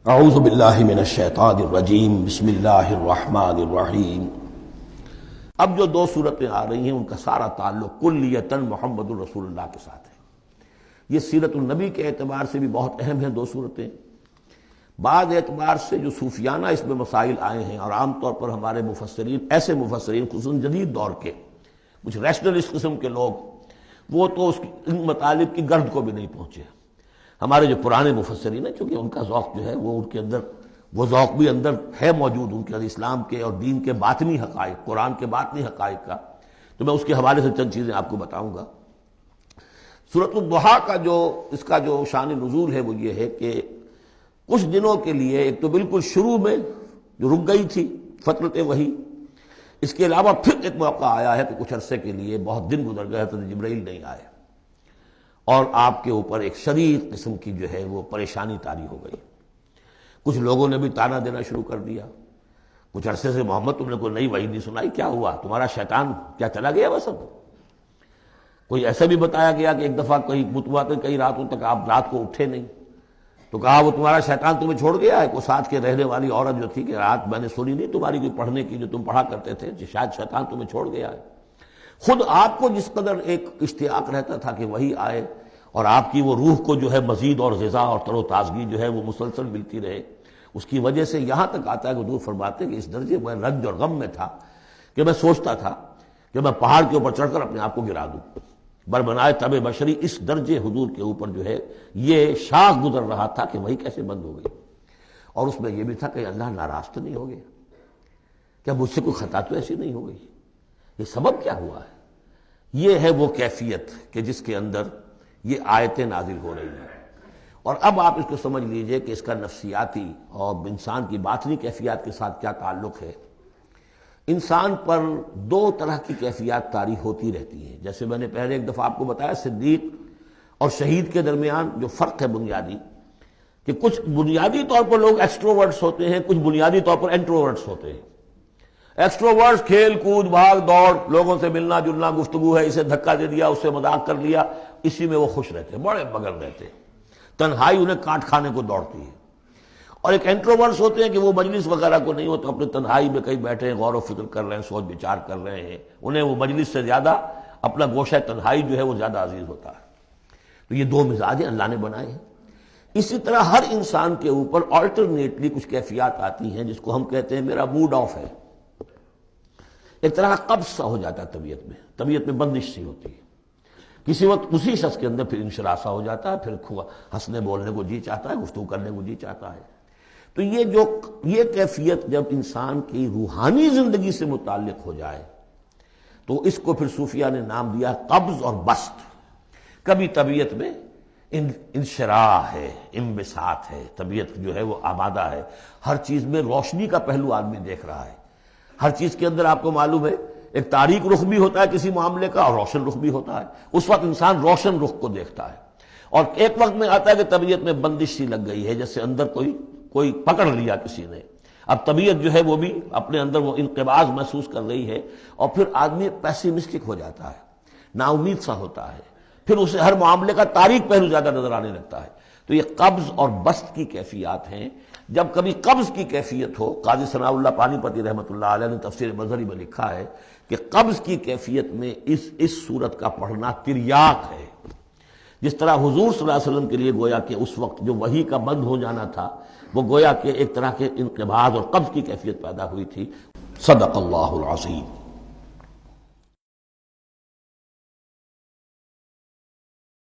اعوذ باللہ من الشیطان الرجیم بسم اللہ الرحمن الرحیم۔ اب جو دو صورتیں آ رہی ہیں ان کا سارا تعلق کلیتاً محمد الرسول اللہ کے ساتھ ہے۔ یہ سیرت النبی کے اعتبار سے بھی بہت اہم ہیں دو صورتیں۔ بعض اعتبار سے جو صوفیانہ اس میں مسائل آئے ہیں، اور عام طور پر ہمارے مفسرین، ایسے مفسرین خصوصاً جدید دور کے کچھ ریشنلسٹ قسم کے لوگ، وہ تو ان مطالب کی گرد کو بھی نہیں پہنچے۔ ہمارے جو پرانے مفسرین ہیں، چونکہ ان کا ذوق جو ہے وہ ان کے اندر، وہ ذوق بھی اندر ہے موجود ان کے اندر، اسلام کے اور دین کے باطنی حقائق، قرآن کے باطنی حقائق کا، تو میں اس کے حوالے سے چند چیزیں آپ کو بتاؤں گا۔ سورۃ الضحیٰ کا اس کا جو شان نزول ہے وہ یہ ہے کہ کچھ دنوں کے لیے، ایک تو بالکل شروع میں جو رک گئی تھی فترت وحی، اس کے علاوہ پھر ایک موقع آیا ہے کہ کچھ عرصے کے لیے بہت دن گزر گئے حضرت جبرائیل نہیں آئے، اور آپ کے اوپر ایک شدید قسم کی جو ہے وہ پریشانی طاری ہو گئی۔ کچھ لوگوں نے بھی طعنہ دینا شروع کر دیا، کچھ عرصے سے محمد تم نے کوئی نئی وحی نہیں سنائی، کیا ہوا تمہارا شیطان کیا چلا گیا بس؟ اب کوئی ایسا بھی بتایا گیا کہ ایک دفعہ کہیں متواتر کئی راتوں تک آپ رات کو اٹھے نہیں، تو کہا وہ تمہارا شیطان تمہیں چھوڑ گیا ہے۔ کوئی ساتھ کے رہنے والی عورت جو تھی کہ رات میں نے سنی نہیں تمہاری کوئی پڑھنے کی جو تم پڑھا کرتے تھے، شاید شیطان تمہیں چھوڑ گیا ہے۔ خود آپ کو جس قدر ایک اشتیاق رہتا تھا کہ وہی آئے اور آپ کی وہ روح کو جو ہے مزید اور غذا اور تر و تازگی جو ہے وہ مسلسل ملتی رہے، اس کی وجہ سے یہاں تک آتا ہے کہ حضور فرماتے کہ اس درجے میں رنج اور غم میں تھا کہ میں سوچتا تھا کہ میں پہاڑ کے اوپر چڑھ کر اپنے آپ کو گرا دوں۔ بربنائے تب بشری، اس درجے حضور کے اوپر جو ہے یہ شاخ گزر رہا تھا کہ وہی کیسے بند ہو گئی۔ اور اس میں یہ بھی تھا کہ اللہ ناراض تو نہیں ہو گیا، کیا مجھ سے کوئی خطا تو ایسی نہیں ہو گئی، یہ سبب کیا ہوا ہے؟ یہ ہے وہ کیفیت کہ جس کے اندر یہ آیتیں نازل ہو رہی ہیں۔ اور اب آپ اس کو سمجھ لیجئے کہ اس کا نفسیاتی اور انسان کی باطنی کیفیات کے ساتھ کیا تعلق ہے۔ انسان پر دو طرح کی کیفیات طاری ہوتی رہتی ہیں، جیسے میں نے پہلے ایک دفعہ آپ کو بتایا صدیق اور شہید کے درمیان جو فرق ہے بنیادی، کہ کچھ بنیادی طور پر لوگ ایکسٹروورٹس ہوتے ہیں، کچھ بنیادی طور پر انٹروورٹس ہوتے ہیں۔ ایکسٹروورٹس کھیل کود بھاگ دوڑ، لوگوں سے ملنا جلنا، گفتگو ہے، اسے دھکا دے دیا، اس سے مذاق کر لیا، اسی میں وہ خوش رہتے ہیں، بڑے مگن رہتے ہیں، تنہائی انہیں کاٹ کھانے کو دوڑتی ہے۔ اور ایک انٹروورٹس ہوتے ہیں کہ وہ مجلس وغیرہ کو نہیں ہوتا، اپنے تنہائی میں کہیں بیٹھے ہیں، غور و فکر کر رہے ہیں، سوچ بچار کر رہے ہیں، انہیں وہ مجلس سے زیادہ اپنا گوشہ تنہائی جو ہے وہ زیادہ عزیز ہوتا ہے۔ تو یہ دو مزاج اللہ نے بنائے ہیں۔ اسی طرح ہر انسان کے اوپر آلٹرنیٹلی کچھ کیفیات آتی ہیں جس کو ہم کہتے ہیں میرا موڈ آف ہے، ایک طرح کا قبض سا ہو جاتا ہے، طبیعت میں بندش سی ہوتی ہے۔ کسی وقت اسی شخص کے اندر پھر انشراح سا ہو جاتا ہے، پھر ہنسنے بولنے کو جی چاہتا ہے، گفتگو کرنے کو جی چاہتا ہے۔ تو یہ کیفیت جب انسان کی روحانی زندگی سے متعلق ہو جائے تو اس کو پھر صوفیہ نے نام دیا قبض اور بسط۔ کبھی طبیعت میں انشراح ہے، انبساط ہے، طبیعت جو ہے وہ آبادہ ہے، ہر چیز میں روشنی کا پہلو آدمی دیکھ رہا ہے۔ ہر چیز کے اندر آپ کو معلوم ہے ایک تاریک رخ بھی ہوتا ہے کسی معاملے کا، اور روشن رخ بھی ہوتا ہے۔ اس وقت انسان روشن رخ کو دیکھتا ہے۔ اور ایک وقت میں آتا ہے کہ طبیعت میں بندش سی لگ گئی ہے، جیسے اندر کوئی پکڑ لیا کسی نے، اب طبیعت جو ہے وہ بھی اپنے اندر وہ انقباض محسوس کر رہی ہے، اور پھر آدمی پیسیمسٹک ہو جاتا ہے، نا امید سا ہوتا ہے، پھر اسے ہر معاملے کا تاریک پہلو زیادہ نظر آنے لگتا ہے۔ تو یہ قبض اور بسط کی کیفیات ہیں۔ جب کبھی قبض کی کیفیت ہو، قاضی ثناء اللہ پانی پتی رحمۃ اللہ علیہ نے تفسیر مظہری میں لکھا ہے کہ قبض کی کیفیت میں اس صورت کا پڑھنا تریاق ہے، جس طرح حضور صلی اللہ علیہ وسلم کے لیے گویا کہ اس وقت جو وحی کا بند ہو جانا تھا وہ گویا کہ ایک طرح کے انقباض اور قبض کی کیفیت پیدا ہوئی تھی۔ صدق اللہ العظیم۔